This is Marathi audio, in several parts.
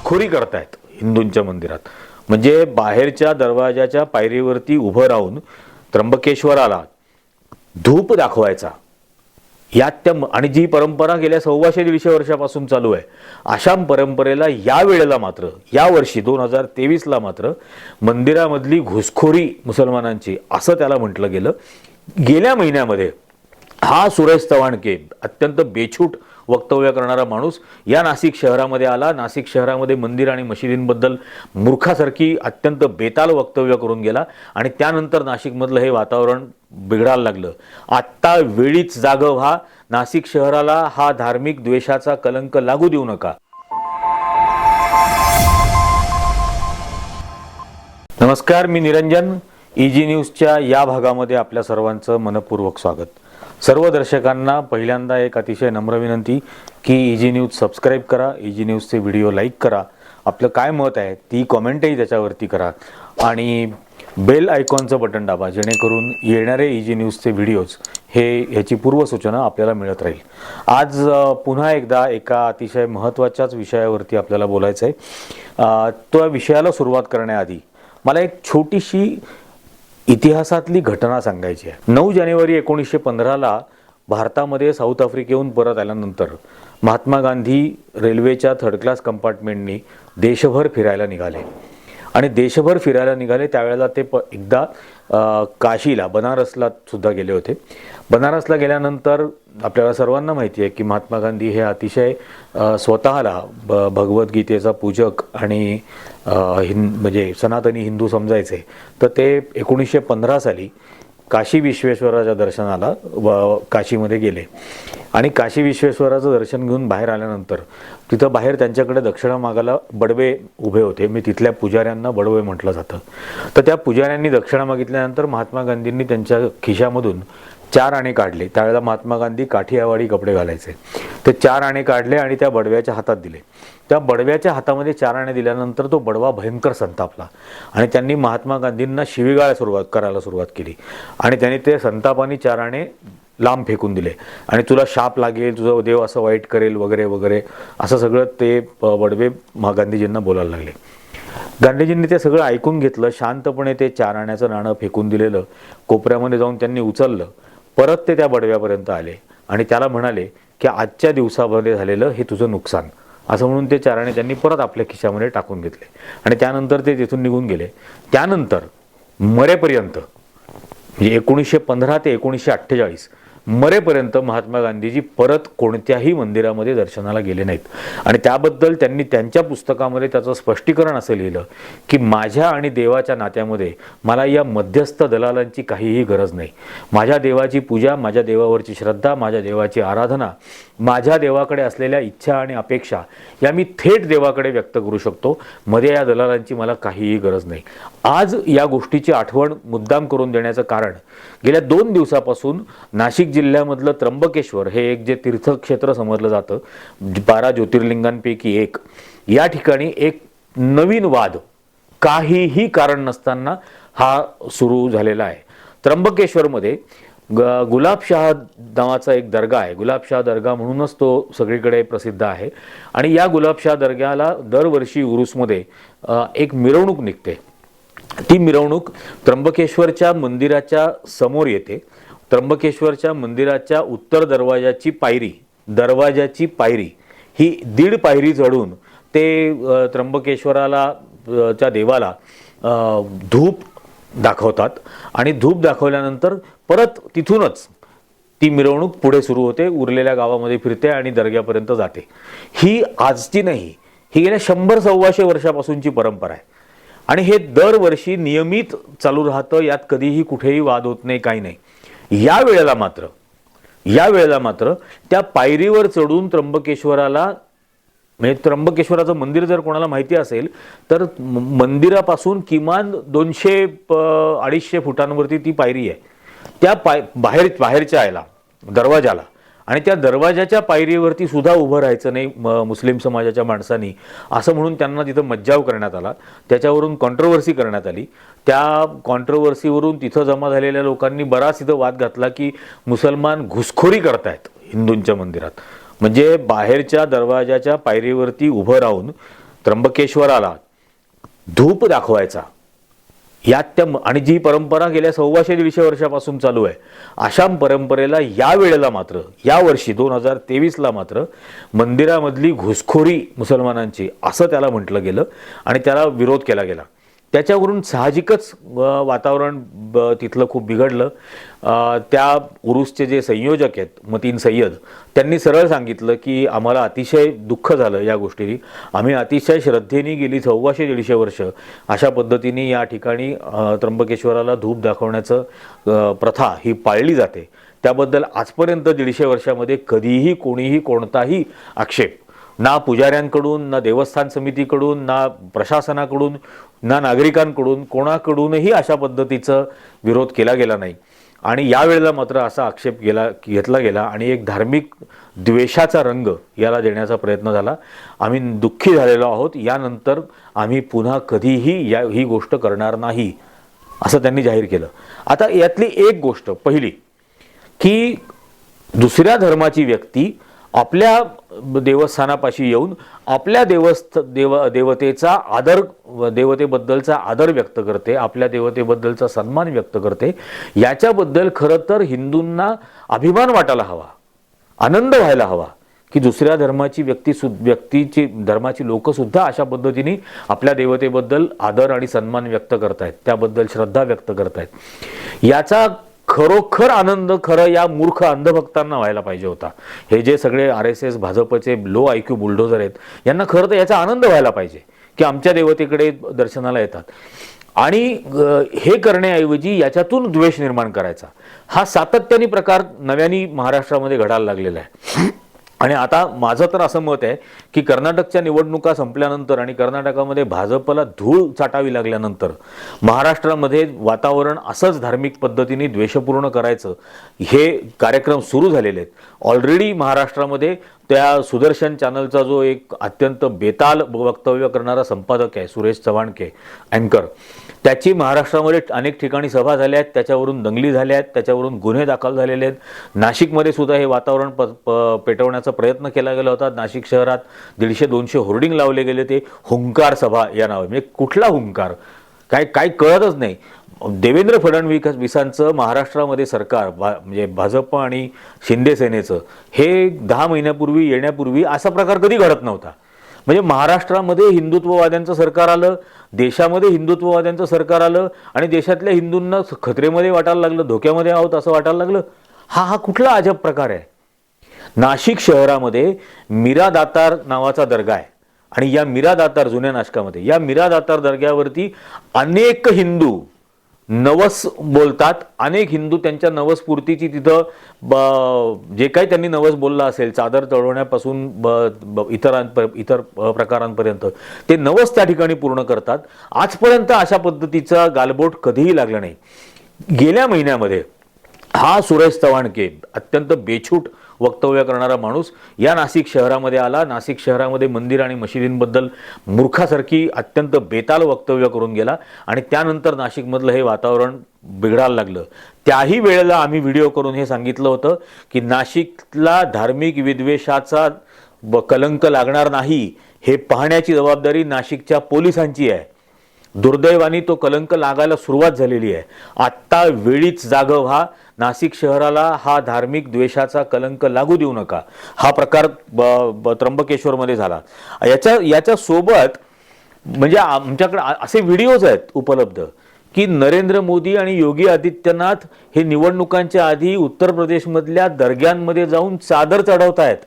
घुसखोरी करतायत हिंदूंच्या मंदिरात. म्हणजे बाहेरच्या दरवाजाच्या पायरीवरती उभं राहून त्र्यंबकेश्वराला धूप दाखवायचा, यात त्या आणि जी परंपरा गेल्या 125-150 वर्षापासून चालू आहे, अशा परंपरेला या वेळेला मात्र, या वर्षी 2023ला मात्र मंदिरामधली घुसखोरी मुसलमानांची असं त्याला म्हटलं गेलं. गेल्या महिन्यामध्ये हा सुरेश चव्हाणके अत्यंत बेछूट वक्तव्य करणारा माणूस या नाशिक शहरामध्ये आला. नाशिक शहरामध्ये मंदिर आणि मशिदींबद्दल मूर्खासारखी अत्यंत बेताल वक्तव्य करून गेला आणि त्यानंतर नाशिकमधलं हे वातावरण बिघडायला लागलं. आत्ता वेळीच जागं व्हा, नाशिक शहराला हा धार्मिक द्वेषाचा कलंक लागू देऊ नका. नमस्कार, मी निरंजन. इजी न्यूजच्या या भागामध्ये आपल्या सर्वांचं मनपूर्वक स्वागत. सर्व दर्शकांना पहिल्यांदा एक अतिशय नम्र विनंती की इजी न्यूज सबस्क्राईब करा, इजी न्यूजचे व्हिडिओ लाईक करा, आपलं काय मत आहे ती कॉमेंटही त्याच्यावरती करा आणि बेल आयकॉनचं बटन दाबा, जेणेकरून येणारे इजी न्यूजचे व्हिडिओज ह्याची पूर्वसूचना आपल्याला मिळत राहील. आज पुन्हा एकदा एका अतिशय महत्त्वाच्याच विषयावरती आपल्याला बोलायचं आहे. त्या विषयाला सुरुवात करण्याआधी मला एक छोटीशी इतिहासातली घटना सांगायची आहे. 9 जानेवारी 1915ला भारतामध्ये साऊथ आफ्रिकेहून परत आल्यानंतर महात्मा गांधी रेल्वेच्या 3rd क्लास कंपार्टमेंटनी देशभर फिरायला निघाले आणि देशभर फिरायला निघाले त्यावेळेला ते एकदा काशीला, बनारसला सुद्धा गेले होते. बनारसला गेल्यानंतर आपल्याला सर्वांना माहिती आहे की महात्मा गांधी हे अतिशय स्वतःला भगवद्गीतेचा पूजक आणि म्हणजे सनातनी हिंदू समजायचे. तर ते 1915 साली काशी विश्वेश्वराच्या दर्शनाला काशीमध्ये गेले आणि काशी विश्वेश्वराचं दर्शन घेऊन बाहेर आल्यानंतर तिथं बाहेर त्यांच्याकडे दक्षिणा मागायला बडवे उभे होते. मी तिथल्या पुजाऱ्यांना बडवे म्हटलं जातं. तर त्या पुजाऱ्यांनी दक्षिणा मागितल्यानंतर महात्मा गांधींनी त्यांच्या खिशामधून 4 आणे काढले. त्यावेळेला महात्मा गांधी काठियावाडी कपडे घालायचे. ते 4 आणे काढले आणि त्या बडव्याच्या हातात दिले. त्या बडव्याच्या हातामध्ये 4 आणे दिल्यानंतर तो बडवा भयंकर संतापला आणि त्यांनी महात्मा गांधींना शिवीगाळ करायला सुरुवात केली आणि त्यांनी ते संतापाने 4 आणे लांब फेकून दिले आणि तुला शाप लागेल, तुझं देव असं वाईट करेल वगैरे वगैरे असं सगळं ते बडवे गांधीजींना बोलायला लागले. गांधीजींनी ते सगळं ऐकून घेतलं. शांतपणे ते 4 आण्याचं नाणं फेकून दिलेलं कोपऱ्यामध्ये जाऊन त्यांनी उचललं. परत ते त्या बडव्यापर्यंत आले आणि त्याला म्हणाले की आजच्या दिवसामध्ये झालेलं हे तुझं नुकसान, असं म्हणून ते 4 आणे त्यांनी परत आपल्या खिशामध्ये टाकून घेतले आणि त्यानंतर ते तिथून निघून गेले. त्यानंतर मरेपर्यंत म्हणजे 1915 ते 1948 मरेपर्यंत महात्मा गांधीजी परत कोणत्याही मंदिरामध्ये दर्शनाला गेले नाहीत आणि त्याबद्दल त्यांनी त्यांच्या पुस्तकामध्ये त्याचं स्पष्टीकरण असं लिहिलं की माझ्या आणि देवाच्या नात्यामध्ये मला या मध्यस्थ दलालांची काहीही गरज नाही. माझ्या देवाची पूजा, माझ्या देवावरची श्रद्धा, माझ्या देवाची आराधना, माझ्या देवाकडे असलेल्या इच्छा आणि अपेक्षा या मी थेट देवाकडे व्यक्त करू शकतो. मध्ये या दलालांची मला काहीही गरज नाही. आज या गोष्टीची आठवण मुद्दाम करून देण्याचं कारण गेल्या 2 दिवसापासून नाशिक जिल्ह्यामधलं त्र्यंबकेश्वर हे एक जे तीर्थक्षेत्र समजलं जातं, 12 ज्योतिर्लिंगांपैकी एक, या ठिकाणी एक नवीन वाद काहीही कारण नसताना हा सुरू झालेला आहे. त्र्यंबकेश्वरमध्ये गुलाबशाह नावाचा एक दर्गा आहे. गुलाबशाह दर्गा म्हणूनच तो सगळीकडे प्रसिद्ध आहे आणि या गुलाबशाह दर्ग्याला दरवर्षी उरूसमध्ये एक मिरवणूक निघते. ती मिरवणूक त्र्यंबकेश्वरच्या मंदिराच्या समोर येते. त्र्यंबकेश्वरच्या मंदिराच्या उत्तर दरवाजाची पायरी ही 1.5 पायरी चढून ते त्र्यंबकेश्वराला त्या देवाला धूप दाखवतात आणि धूप दाखवल्यानंतर परत तिथूनच ती मिरवणूक पुढे सुरू होते, उरलेल्या गावामध्ये फिरते आणि दर्ग्यापर्यंत जाते. ही आजची नाही, ही गेल्या 100-125 वर्षापासूनची परंपरा आहे आणि हे दरवर्षी नियमित चालू राहतं. यात कधीही कुठेही वाद होत नाही, काही नाही. या वेळेला मात्र त्या पायरीवर चढून त्र्यंबकेश्वराला, म्हणजे त्र्यंबकेश्वराचं मंदिर जर कोणाला माहिती असेल तर मंदिरापासून किमान 200-250 फुटांवरती ती पायरी आहे. त्या बाहेरच्या याला दरवाजाला आणि त्या दरवाजाच्या पायरीवरती सुद्धा उभं राहायचं नाही मुस्लिम समाजाच्या माणसांनी, असं म्हणून त्यांना तिथं मज्जाव करण्यात आला. त्याच्यावरून कॉन्ट्रोवर्सी करण्यात आली. त्या कॉन्ट्रोवर्सीवरून तिथं जमा झालेल्या लोकांनी बराच इथं वाद घातला की मुसलमान घुसखोरी करतायत हिंदूंच्या मंदिरात. म्हणजे बाहेरच्या दरवाजाच्या पायरीवरती उभं राहून त्र्यंबकेश्वराला धूप दाखवायचा, यात त्या आणि जी परंपरा गेल्या 125-150 वर्षापासून चालू आहे, अशा परंपरेला या वेळेला मात्र, या वर्षी 2023ला मात्र मंदिरामधली घुसखोरी मुसलमानांची असं त्याला म्हटलं गेलं आणि त्याला विरोध केला गेला. त्याच्यावरून साहजिकच वातावरण तिथलं खूप बिघडलं. त्या उरुसचे जे संयोजक आहेत मतीन सय्यद, त्यांनी सरळ सांगितलं की आम्हाला अतिशय दुःख झालं या गोष्टीने, आम्ही अतिशय श्रद्धेने गेली 125-150 वर्ष अशा पद्धतीने या ठिकाणी त्र्यंबकेश्वराला धूप दाखवण्याचं प्रथा ही पाळली जाते. त्याबद्दल आजपर्यंत 150 वर्षामध्ये कधीही कोणीही कोणताही आक्षेप, ना पुजाऱ्यांकडून, ना देवस्थान समितीकडून, ना प्रशासनाकडून, ना नागरिकांकडून, कोणाकडूनही अशा पद्धतीचा विरोध केला गेला नाही. आणि यावेळेला मात्र असा आक्षेप घेतला गेला आणि एक धार्मिक द्वेषाचा रंग याला देण्याचा प्रयत्न झाला. आम्ही दुःखी झालेलो आहोत. यानंतर आम्ही पुन्हा कधीही ही गोष्ट करणार नाही असं त्यांनी जाहीर केलं. आता यातली एक गोष्ट पहिली की दुसऱ्या धर्माची व्यक्ती आपल्या देवस्थानापाशी येऊन आपल्या देवतेचा आदर, देवतेबद्दलचा आदर व्यक्त करते, आपल्या देवतेबद्दलचा सन्मान व्यक्त करते. याच्याबद्दल खरं तर हिंदूंना अभिमान वाटायला हवा, आनंद व्हायला हवा की दुसऱ्या धर्माची व्यक्तीची धर्माची लोक सुद्धा अशा पद्धतीने आपल्या देवतेबद्दल आदर आणि सन्मान व्यक्त करतायत, त्याबद्दल श्रद्धा व्यक्त करतायत. याचा खरोखर आनंद खरं या मूर्ख अंधभक्तांना व्हायला पाहिजे होता. हे जे सगळे RSS भाजपचे लो IQ बुलडोजर आहेत, यांना खरं तर याचा आनंद व्हायला पाहिजे की आमच्या देवतेकडे दर्शनाला येतात. आणि हे करण्याऐवजी याच्यातून द्वेष निर्माण करायचा हा सातत्याने प्रकार नव्याने महाराष्ट्रामध्ये घडायला लागलेला आहे. आणि आता माझं तर असं मत आहे की कर्नाटकच्या निवडणुका संपल्यानंतर आणि कर्नाटकामध्ये भाजपला धूळ चाटावी लागल्यानंतर महाराष्ट्रामध्ये वातावरण असंच धार्मिक पद्धतीने द्वेषपूर्ण करायचं हे कार्यक्रम सुरू झालेले आहेत. ऑलरेडी महाराष्ट्रामध्ये त्या सुदर्शन चॅनलचा जो एक अत्यंत बेताल वक्तव्य करणारा संपादक आहे सुरेश चव्हाणके, अँकर, त्याची महाराष्ट्रामध्ये अनेक ठिकाणी सभा झाल्या आहेत, त्याच्यावरून दंगली झाल्या आहेत, त्याच्यावरून गुन्हे दाखल झालेले आहेत. नाशिकमध्ये सुद्धा हे वातावरण पेटवण्याचा प्रयत्न केला गेला होता. नाशिक शहरात 150-200 होर्डिंग लावले गेले, ते हुंकार सभा या नावे. म्हणजे कुठला हुंकार, काय कळतच नाही. देवेंद्र फडणवीसांचं महाराष्ट्रामध्ये सरकार म्हणजे भाजप आणि शिंदे सेनेचं हे 10 महिन्यापूर्वी येण्यापूर्वी असा प्रकार कधी घडत नव्हता. म्हणजे महाराष्ट्रामध्ये हिंदुत्ववाद्यांचं सरकार आलं, देशामध्ये हिंदुत्ववाद्यांचं सरकार आलं आणि देशातल्या हिंदूंना खतरेमध्ये वाटायला लागलं, धोक्यामध्ये आहोत असं वाटायला लागलं. हा कुठला अजब प्रकार आहे. नाशिक शहरामध्ये मीरा दातार नावाचा दर्गा आहे आणि या मीरा दातार, जुन्या नाशकामध्ये या मीरा दातार दर्ग्यावरती अनेक हिंदू नवस बोलतात. अनेक हिंदू त्यांच्या नवसपूर्तीची तिथं जे काही त्यांनी नवस बोलला असेल, चादर चढवण्यापासून इतर प्रकारांपर्यंत ते नवस त्या ठिकाणी पूर्ण करतात. आजपर्यंत अशा पद्धतीचा गालबोट कधीही लागला नाही. गेल्या महिन्यामध्ये हा सुरेश चव्हाणके, अत्यंत बेछूट वक्तव्य करणारा माणूस, या नाशिक शहरामध्ये आला. नाशिक शहरामध्ये मंदिर आणि मशिदींबद्दल मूर्खासारखी अत्यंत बेताल वक्तव्य करून गेला आणि त्यानंतर नाशिकमधलं हे वातावरण बिघडायला लागलं. त्याही वेळेला आम्ही व्हिडिओ करून हे सांगितलं होतं की नाशिकला धार्मिक विद्वेषाचा कलंक लागणार नाही हे पाहण्याची जबाबदारी नाशिकच्या पोलिसांची आहे. दुर्दैवाने तो कलंक लागायला सुरुवात झालेली आहे. आत्ता वेळीच जागं व्हा. नाशिक शहराला हा धार्मिक द्वेषाचा कलंक लागू देऊ नका. हा प्रकार त्र्यंबकेश्वरमध्ये झाला. याच्या सोबत म्हणजे आमच्याकडे असे व्हिडिओज आहेत उपलब्ध की नरेंद्र मोदी आणि योगी आदित्यनाथ हे निवडणुकांच्या आधी उत्तर प्रदेशमधल्या दर्ग्यांमध्ये जाऊन चादर चढवत आहेत.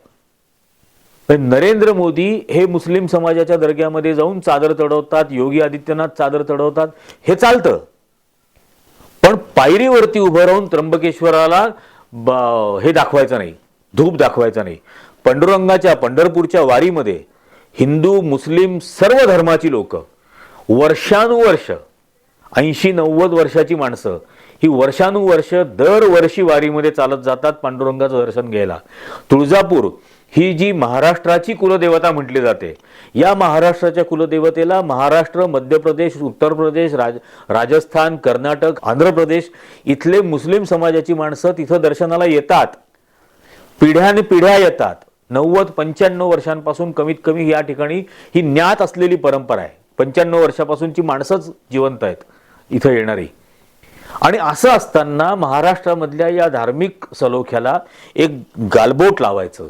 नरेंद्र मोदी हे मुस्लिम समाजाच्या दर्ग्यामध्ये जाऊन चादर चढवतात, योगी आदित्यनाथ चादर चढवतात, हे चालतं. पण पायरीवरती उभं राहून त्र्यंबकेश्वराला हे दाखवायचं नाही, धूप दाखवायचा नाही. पंडुरंगाच्या पंढरपूरच्या वारीमध्ये हिंदू मुस्लिम सर्व धर्माची लोक वर्षानुवर्ष 80-90 वर्षाची माणसं ही वर्षानुवर्ष दरवर्षी वारीमध्ये चालत जातात पांडुरंगाचं दर्शन घ्यायला. तुळजापूर ही जी महाराष्ट्राची कुलदेवता म्हटली जाते, या महाराष्ट्राच्या कुलदेवतेला महाराष्ट्र, मध्य प्रदेश, उत्तर प्रदेश, राजस्थान, कर्नाटक, आंध्र प्रदेश इथले मुस्लिम समाजाची माणसं तिथं दर्शनाला येतात. पिढ्याने पिढ्या येतात. 90-95 वर्षांपासून कमीत कमी या ठिकाणी ही ज्ञात असलेली परंपरा आहे. 95 वर्षापासूनची माणसंच जिवंत आहेत इथं येणारी. आणि असं असताना महाराष्ट्रामधल्या या धार्मिक सलोख्याला एक गालबोट लावायचं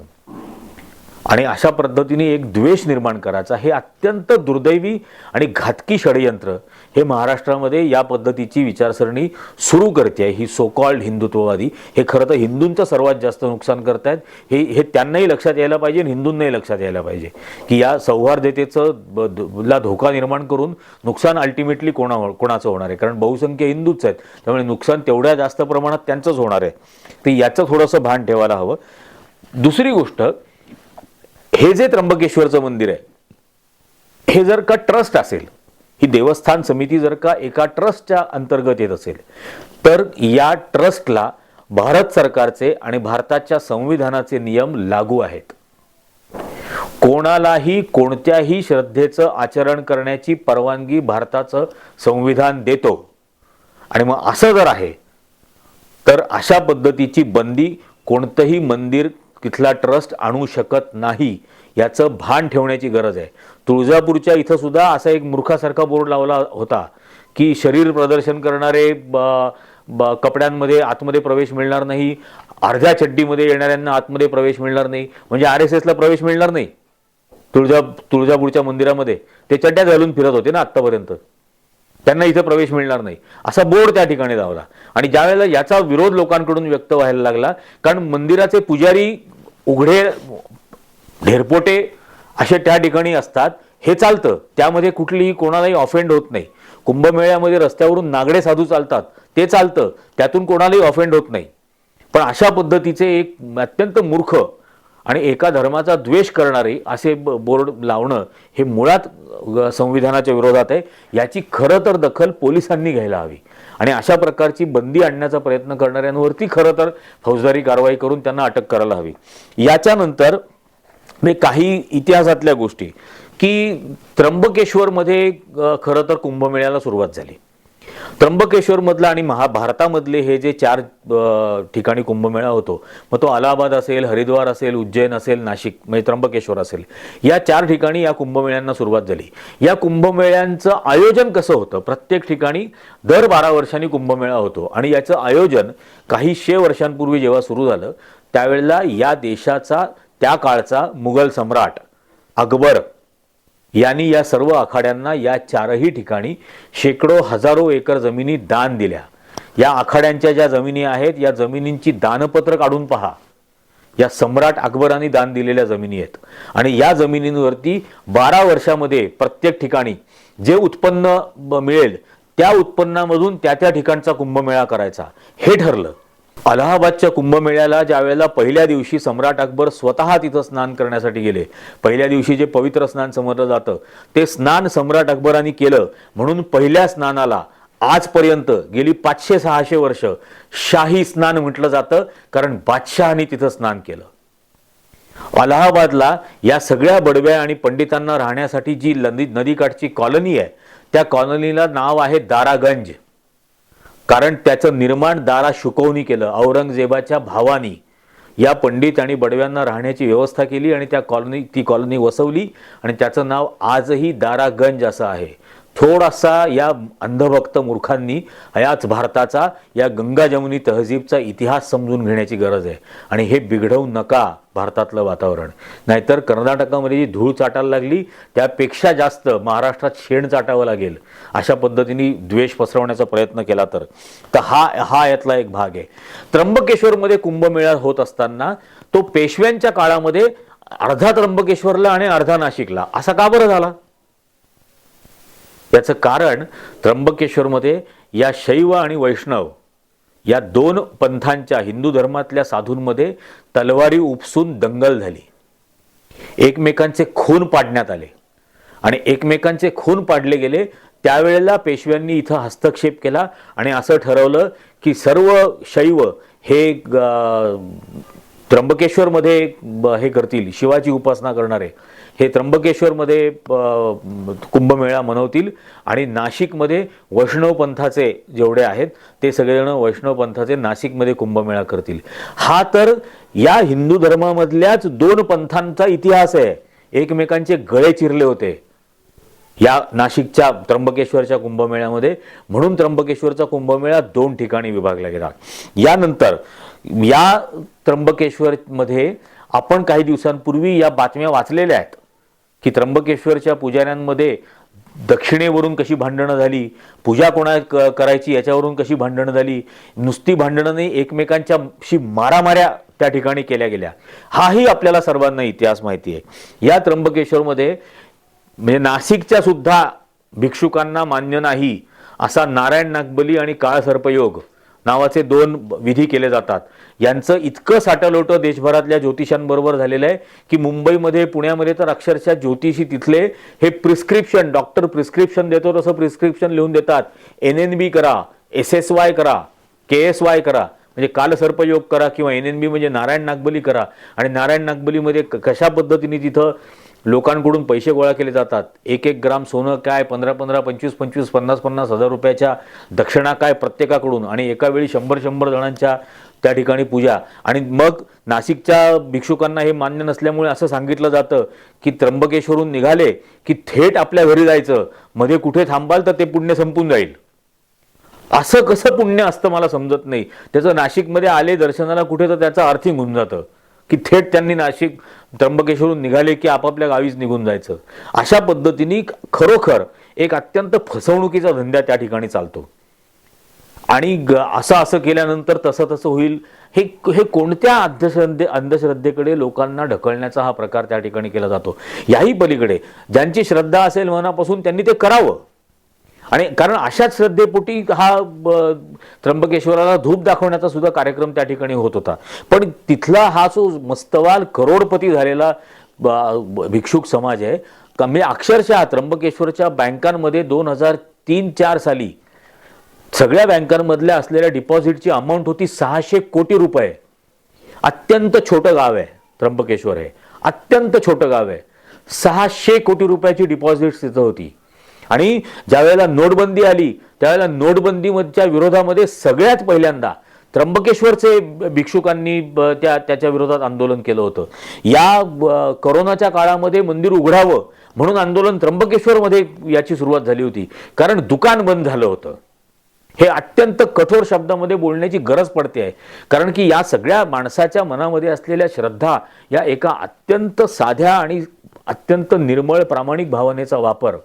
आणि अशा पद्धतीने एक द्वेष निर्माण करायचा, हे अत्यंत दुर्दैवी आणि घातकी षडयंत्र हे महाराष्ट्रामध्ये या पद्धतीची विचारसरणी सुरू करते. ही सो कॉल्ड हिंदुत्ववादी हे खरं तर हिंदूंचं सर्वात जास्त नुकसान करतायत. हे त्यांनाही लक्षात यायला पाहिजे आणि हिंदूंनाही लक्षात यायला पाहिजे की या सौहार्दतेचं ला धोका निर्माण करून नुकसान अल्टिमेटली कोणाचं होणार आहे. कारण बहुसंख्य हिंदूच आहेत, त्यामुळे नुकसान तेवढ्या जास्त प्रमाणात त्यांचंच होणार आहे. तर याचं थोडंसं भान ठेवायला हवं. दुसरी गोष्ट, हे जे त्र्यंबकेश्वरचं मंदिर आहे हे जर का ट्रस्ट असेल, ही देवस्थान समिती जर का एका ट्रस्टच्या अंतर्गत येत असेल, तर या ट्रस्टला भारत सरकारचे आणि भारताच्या संविधानाचे नियम लागू आहेत. कोणालाही कोणत्याही श्रद्धेचं आचरण करण्याची परवानगी भारताचं संविधान देतो. आणि मग असं जर आहे तर अशा पद्धतीची बंदी कोणतंही मंदिर, तिथला ट्रस्ट आणू शकत नाही, याचं भान ठेवण्याची गरज आहे. तुळजापूरच्या इथं सुद्धा असा एक मूर्खासारखा बोर्ड लावला होता की शरीर प्रदर्शन करणारे कपड्यांमध्ये आतमध्ये प्रवेश मिळणार नाही, अर्ध्या चड्डीमध्ये येणाऱ्यांना आतमध्ये प्रवेश मिळणार नाही. म्हणजे RSSला प्रवेश मिळणार नाही तुळजापूरच्या मंदिरामध्ये. ते चड्ड्या घालून फिरत होते ना आत्तापर्यंत, त्यांना इथे प्रवेश मिळणार नाही असा बोर्ड त्या ठिकाणी लावला. आणि ज्यावेळेला याचा विरोध लोकांकडून व्यक्त व्हायला लागला, कारण मंदिराचे पुजारी उघडे ढेरपोटे असे त्या ठिकाणी असतात, हे चालतं, त्यामध्ये कुठलीही कोणालाही ऑफेंड होत नाही. कुंभमेळ्यामध्ये रस्त्यावरून नागडे साधू चालतात, ते चालतं, त्यातून कोणालाही ऑफेंड होत नाही. पण अशा पद्धतीचे एक अत्यंत मूर्ख आणि एका धर्माचा द्वेष करणारे असे बोर्ड लावणं हे मुळात संविधानाच्या विरोधात आहे. याची खरं तर दखल पोलिसांनी घ्यायला हवी आणि अशा प्रकारची बंदी आणण्याचा प्रयत्न करणाऱ्यांवरती खरं तर फौजदारी कारवाई करून त्यांना अटक करायला हवी. याच्यानंतर काही इतिहासातल्या गोष्टी की त्र्यंबकेश्वरमध्ये खरं तर कुंभमेळ्याला सुरुवात झाली. त्र्यंबकेश्वरमधला आणि भारतामधले हे जे 4 ठिकाणी कुंभमेळा होतो, मग तो अलाहाबाद असेल, हरिद्वार असेल, उज्जैन असेल, नाशिक म्हणजे त्र्यंबकेश्वर असेल, या 4 ठिकाणी या कुंभमेळ्यांना सुरुवात झाली. या कुंभमेळ्यांचं आयोजन कसं होतं, प्रत्येक ठिकाणी दर 12 वर्षांनी कुंभमेळा होतो आणि याचं आयोजन काही 100 वर्षांपूर्वी जेव्हा सुरू झालं, त्यावेळेला या देशाचा त्या काळचा मुघल सम्राट अकबर यांनी या सर्व आखाड्यांना या 4ही ठिकाणी शेकडो हजारो एकर जमिनी दान दिल्या. या आखाड्यांच्या ज्या जमिनी आहेत, या जमिनींची दानपत्र काढून पहा. या सम्राट अकबरांनी दान दिलेल्या जमिनी आहेत आणि या जमिनींवरती 12 वर्षामध्ये प्रत्येक ठिकाणी जे उत्पन्न मिळेल त्या उत्पन्नामधून त्या ठिकाणचा कुंभमेळा करायचा हे ठरलं. अलाहाबादच्या कुंभमेळ्याला ज्या वेळेला पहिल्या दिवशी सम्राट अकबर स्वतः तिथं स्नान करण्यासाठी गेले, पहिल्या दिवशी जे पवित्र स्नान समजलं जातं ते स्नान सम्राट अकबरांनी केलं, म्हणून पहिल्या स्नानाला आजपर्यंत गेली 500-600 वर्ष शाही स्नान म्हटलं जातं, कारण बादशहानी तिथं स्नान केलं. अलाहाबादला या सगळ्या बडव्या आणि पंडितांना राहण्यासाठी जी नदीकाठची कॉलनी आहे, त्या कॉलनीला नाव आहे दारागंज, कारण त्याचं निर्माण दारा शुकवनी केलं. औरंगजेबाच्या भावानी या पंडित आणि बडव्यांना राहण्याची व्यवस्था केली आणि ती कॉलनी वसवली आणि त्याचं नाव आजही दारागंज असं आहे. थोडासा या अंधभक्त मूर्खांनी याच भारताचा या गंगा जमुनी तहजीबचा इतिहास समजून घेण्याची गरज आहे आणि हे बिघडवू नका भारतातलं वातावरण. नाहीतर कर्नाटकामध्ये जी धूळ चाटायला लागली त्यापेक्षा जास्त महाराष्ट्रात शेण चाटावं लागेल अशा पद्धतीने द्वेष पसरवण्याचा प्रयत्न केला तर हा यातला एक भाग आहे. त्र्यंबकेश्वरमध्ये कुंभमेळा होत असताना तो पेशव्यांच्या काळामध्ये अर्धा त्र्यंबकेश्वरला आणि अर्धा नाशिकला असा का बरं झाला? याचं कारण त्र्यंबकेश्वरमध्ये या शैव आणि वैष्णव या 2 पंथांच्या हिंदू धर्मातल्या साधूंमध्ये तलवारी उपसून दंगल झाली. एकमेकांचे खून पाडण्यात आले आणि एकमेकांचे खून पाडले गेले. त्यावेळेला पेशव्यांनी इथं हस्तक्षेप केला आणि असं ठरवलं की सर्व शैव हे त्र्यंबकेश्वरमध्ये हे करतील, शिवाची उपासना करणारे हे त्र्यंबकेश्वरमध्ये कुंभमेळा मनवतील आणि नाशिकमध्ये वैष्णव पंथाचे जेवढे आहेत ते सगळेजण वैष्णव पंथाचे नाशिकमध्ये कुंभमेळा करतील. हा तर या हिंदू धर्मामधल्याच दोन पंथांचा इतिहास आहे. एकमेकांचे गळे चिरले होते या नाशिकच्या त्र्यंबकेश्वरच्या कुंभमेळ्यामध्ये. म्हणून त्र्यंबकेश्वरचा कुंभमेळा दोन ठिकाणी विभागला गेला. यानंतर या त्र्यंबकेश्वरमध्ये आपण काही दिवसांपूर्वी या बातम्या वाचलेल्या आहेत की त्र्यंबकेश्वरच्या पुजाऱ्यांमध्ये दक्षिणेवरून कशी भांडणं झाली, पूजा कोणा करायची याच्यावरून कशी भांडणं झाली, नुसती भांडणं नाही, एकमेकांच्याशी मारामाऱ्या त्या ठिकाणी केल्या गेल्या. हाही आपल्याला सर्वांना इतिहास माहिती आहे. या त्र्यंबकेश्वरमध्ये म्हणजे नाशिकच्या सुद्धा भिक्षुकांना मान्य नाही असा नारायण नागबली आणि काळ सर्पयोग नावाचे दोन विधी केले जातात. यांचं इतकं साटलोटं देशभरातल्या ज्योतिषांबरोबर झालेलं आहे की मुंबईमध्ये, पुण्यामध्ये तर अक्षरशः ज्योतिषी तिथले हे प्रिस्क्रिप्शन, डॉक्टर प्रिस्क्रिप्शन देतो तसं प्रिस्क्रिप्शन लिहून देतात. NNB करा, SSY करा, KSY करा, म्हणजे कालसर्पयोग करा, किंवा NNB म्हणजे नारायण नागबली करा. आणि नारायण नागबलीमध्ये कशा पद्धतीने तिथं लोकांकडून पैसे गोळा केले जातात. 1-1 ग्राम सोनं काय, 15-15, 25-25, 50-50 हजार रुपयाच्या दक्षिणा काय प्रत्येकाकडून, आणि एका वेळी 100-100 जणांच्या त्या ठिकाणी पूजा. आणि मग नाशिकच्या भिक्षुकांना हे मान्य नसल्यामुळे असं सांगितलं जातं की त्र्यंबकेश्वरून निघाले की थेट आपल्या घरी जायचं, मध्ये कुठे थांबाल तर ते पुण्य संपून जाईल. असं कसं पुण्य असतं मला समजत नाही. त्याचं नाशिकमध्ये आले दर्शनाला कुठे तर त्याचं अर्थिंग होऊन जातं की थेट त्यांनी नाशिक त्र्यंबकेश्वरून निघाले की आपापल्या गावीच निघून जायचं. अशा पद्धतीने खरोखर एक अत्यंत फसवणुकीचा धंदा त्या ठिकाणी चालतो. आणि असं केल्यानंतर तसं होईल, हे कोणत्या अंधश्रद्धेकडे लोकांना ढकलण्याचा हा प्रकार त्या ठिकाणी केला जातो. याही पलीकडे ज्यांची श्रद्धा असेल मनापासून त्यांनी ते करावं. आणि कारण अशाच श्रद्धेपोटी हा त्र्यंबकेश्वराला धूप दाखवण्याचा सुद्धा कार्यक्रम त्या ठिकाणी होत होता. पण तिथला हा जो मस्तवाल करोडपती झालेला भिक्षुक समाज आहे, म्हणजे अक्षरशः त्र्यंबकेश्वरच्या बँकांमध्ये 2003-04 साली सगळ्या बँकांमधल्या असलेल्या डिपॉझिटची अमाऊंट होती 600 कोटी रुपये. अत्यंत छोटं गाव आहे त्र्यंबकेश्वर, आहे अत्यंत छोटं गाव आहे. 600 कोटी रुपयाची डिपॉझिट तिथं होती. आणि ज्या वेळेला नोटबंदी आली त्यावेळेला नोटबंदीच्या विरोधामध्ये सगळ्यात पहिल्यांदा त्र्यंबकेश्वरचे भिक्षुकांनी त्याच्या विरोधात आंदोलन केलं होतं. या कोरोनाच्या काळामध्ये मंदिर उघडावं म्हणून आंदोलन त्र्यंबकेश्वरमध्ये याची सुरुवात झाली होती, कारण दुकान बंद झालं होतं. हे अत्यंत कठोर शब्दामध्ये बोलण्याची गरज पडते आहे, कारण की या सगळ्या माणसाच्या मनामध्ये असलेल्या श्रद्धा या एका अत्यंत साध्या आणि अत्यंत निर्मळ प्रामाणिक भावनेचा वापर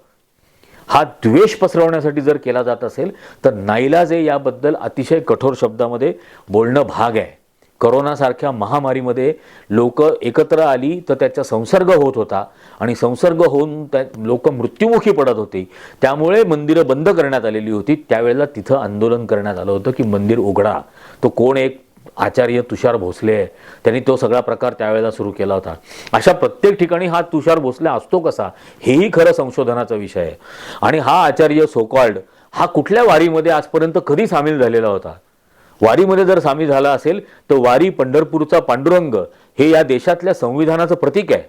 हा द्वेष पसरवण्यासाठी जर केला जात असेल तर नाईलाजे याबद्दल अतिशय कठोर शब्दामध्ये बोलणं भाग आहे. कोरोनासारख्या महामारीमध्ये लोक एकत्र आली तर त्याचा संसर्ग होत होता आणि संसर्ग होऊन लोक मृत्युमुखी पडत होते. त्यामुळे मंदिरं बंद करण्यात आलेली होती. त्यावेळेला तिथं आंदोलन करण्यात आलं होतं की मंदिर उघडा. तो कोण, एक आचार्य तुषार भोसले, त्यांनी तो सगळा प्रकार त्यावेळेला सुरू केला होता. अशा प्रत्येक ठिकाणी हा तुषार भोसले असतो कसा, हेही खरं संशोधनाचा विषय आहे. आणि हा आचार्य सोकॉल्ड हा कुठल्या वारीमध्ये आजपर्यंत कधी सामील झालेला होता? वारीमध्ये जर सामील झाला असेल तर वारी पंढरपूरचा पांडुरंग हे या देशातल्या संविधानाचं प्रतीक आहे,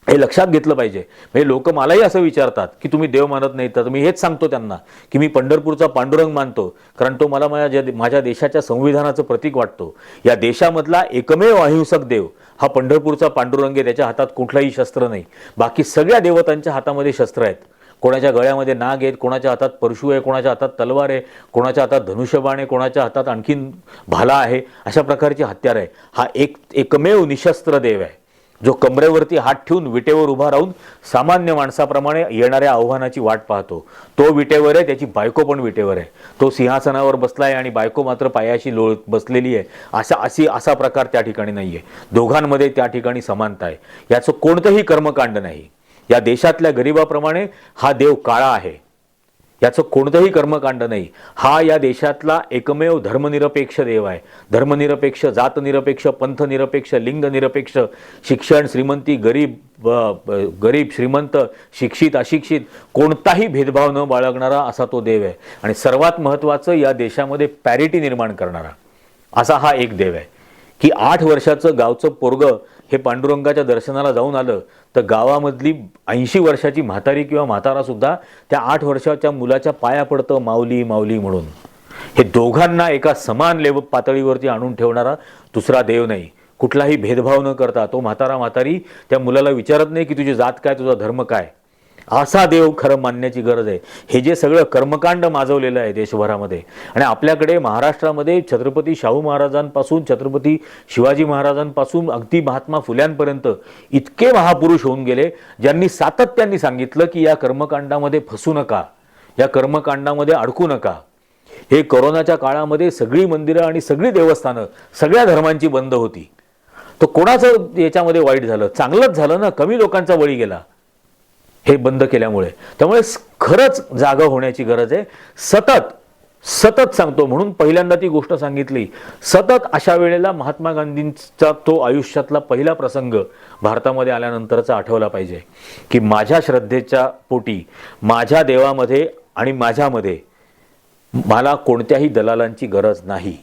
हे लक्षात घेतलं पाहिजे. म्हणजे लोक मलाही असं विचारतात की तुम्ही देव मानत नाही, तर मी हेच सांगतो त्यांना की मी पंढरपूरचा पांडुरंग मानतो, कारण तो मला माझ्या देशाच्या संविधानाचं प्रतीक वाटतो. या देशामधला एकमेव अहिंसक देव हा पंढरपूरचा पांडुरंग आहे. त्याच्या हातात कुठलाही शस्त्र नाही. बाकी सगळ्या देवतांच्या हातामध्ये शस्त्र आहेत. कोणाच्या गळ्यामध्ये नाग आहेत, कोणाच्या हातात परशु आहे, कोणाच्या हातात तलवार आहे, कोणाच्या हातात धनुष्यबाण आहे, कोणाच्या हातात आणखीन भाला आहे. अशा प्रकारची हत्यार आहे. हा एकमेव निशस्त्र देव आहे जो कमरेवरती हात ठेवून विटेवर उभा राहून सामान्य माणसाप्रमाणे येणाऱ्या आव्हानाची वाट पाहतो. तो विटेवर आहे, त्याची बायको पण विटेवर आहे. तो सिंहासनावर बसलाय आणि बायको मात्र पायाशी बसलेली आहे. असा प्रकार त्या ठिकाणी नाहीये. दोघांमध्ये त्या ठिकाणी समानता आहे. याचं कोणतंही कर्मकांड नाही. या देशातल्या गरिबाप्रमाणे हा देव काळा आहे, याचं कोणतंही कर्मकांड नाही. हा या देशातला एकमेव धर्मनिरपेक्ष देव आहे. धर्मनिरपेक्ष, जातनिरपेक्ष, पंथनिरपेक्ष, लिंगनिरपेक्ष, शिक्षण श्रीमंती, गरीब श्रीमंत, शिक्षित अशिक्षित कोणताही भेदभाव न बाळगणारा असा तो देव आहे. आणि सर्वात महत्त्वाचं, या देशामध्ये पॅरिटी निर्माण करणारा असा हा एक देव आहे. की 8 वर्षाचं गावचं पोरगं हे पांडुरंगाच्या दर्शनाला जाऊन आलं तर गावामधली 80 वर्षाची म्हातारी किंवा म्हातारा सुद्धा त्या 8 वर्षाच्या मुलाच्या पाया पडतं माऊली माऊली म्हणून. हे दोघांना एका समान पातळीवरती आणून ठेवणारा दुसरा देव नाही. कुठलाही भेदभाव न करता तो म्हातारा म्हातारी त्या मुलाला विचारत नाही की तुझी जात काय, तुझा धर्म काय. असा देव खरं मानण्याची गरज आहे. हे जे सगळं कर्मकांड माजवलेलं आहे देशभरामध्ये आणि आपल्याकडे महाराष्ट्रामध्ये छत्रपती शाहू महाराजांपासून छत्रपती शिवाजी महाराजांपासून अगदी महात्मा फुल्यांपर्यंत इतके महापुरुष होऊन गेले ज्यांनी सातत्याने सांगितलं की या कर्मकांडामध्ये फसू नका, या कर्मकांडामध्ये अडकू नका. हे कोरोनाच्या काळामध्ये सगळी मंदिरं आणि सगळी देवस्थानं सगळ्या धर्मांची बंद होती. तर कोणाचं याच्यामध्ये वाईट झालं? चांगलंच झालं ना, कमी लोकांचा बळी गेला हे बंद केल्यामुळे. त्यामुळे खरंच जागा होण्याची गरज आहे. सतत सतत सांगतो म्हणून पहिल्यांदा ती गोष्ट सांगितली. सतत अशा वेळेला महात्मा गांधींचा तो आयुष्यातला पहिला प्रसंग भारतामध्ये आल्यानंतरचा आठवला पाहिजे की माझ्या श्रद्धेच्या पोटी माझ्या देवामध्ये आणि माझ्यामध्ये मला कोणत्याही दलालांची गरज नाही.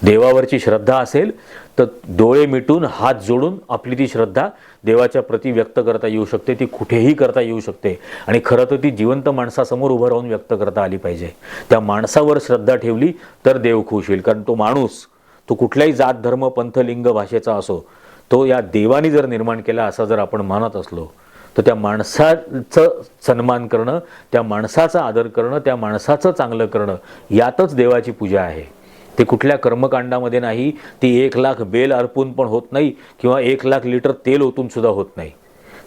देवावरची श्रद्धा असेल तर डोळे मिटून हात जोडून आपली ती श्रद्धा देवाच्या प्रती व्यक्त करता येऊ शकते. ती कुठेही करता येऊ शकते आणि खरं तर ती जिवंत माणसासमोर उभं राहून व्यक्त करता आली पाहिजे. त्या माणसावर श्रद्धा ठेवली तर देव खुश होईल. कारण तो माणूस तो कुठल्याही जात धर्म पंथ लिंग भाषेचा असो, तो या देवानी जर निर्माण केला असं जर आपण मानत असलो तर त्या माणसाचं सन्मान करणं, त्या माणसाचा आदर करणं, त्या माणसाचं चांगलं करणं यातच देवाची पूजा आहे. ते कुठल्या कर्मकांडामध्ये नाही. ती 1,00,000 बेल अर्पून पण होत नाही किंवा 1,00,000 लिटर तेल ओतून सुद्धा होत नाही.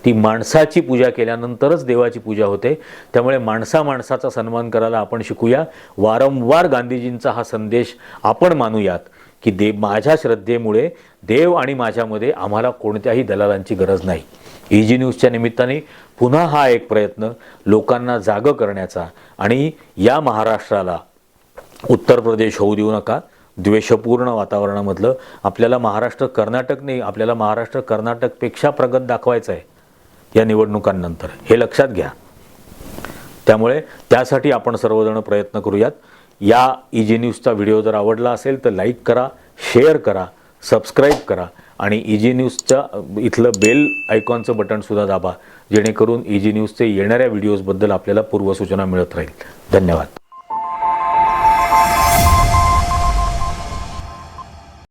ती माणसाची पूजा केल्यानंतरच देवाची पूजा होते. त्यामुळे माणसाचा सन्मान करायला आपण शिकूया. वारंवार गांधीजींचा हा संदेश आपण मानूयात की माझ्या श्रद्धेमुळे देव आणि माझ्यामध्ये आम्हाला कोणत्याही दलालांची गरज नाही. EG न्यूजच्या निमित्ताने पुन्हा हा एक प्रयत्न लोकांना जागं करण्याचा आणि या महाराष्ट्राला उत्तर प्रदेश होऊ देऊ नका. द्वेषपूर्ण वातावरणामधलं आपल्याला महाराष्ट्र कर्नाटक नाही, आपल्याला महाराष्ट्र कर्नाटकपेक्षा प्रगत दाखवायचं आहे या निवडणुकांनंतर, हे लक्षात घ्या. त्यामुळे त्यासाठी आपण सर्वजण प्रयत्न करूयात. या EG न्यूजचा व्हिडिओ जर आवडला असेल तर लाईक करा, शेअर करा, सबस्क्राईब करा आणि EG न्यूजच्या इथलं बेल आयकॉनचं बटनसुद्धा दाबा, जेणेकरून EG न्यूजचे येणाऱ्या व्हिडिओजबद्दल आपल्याला पूर्वसूचना मिळत राहील. धन्यवाद.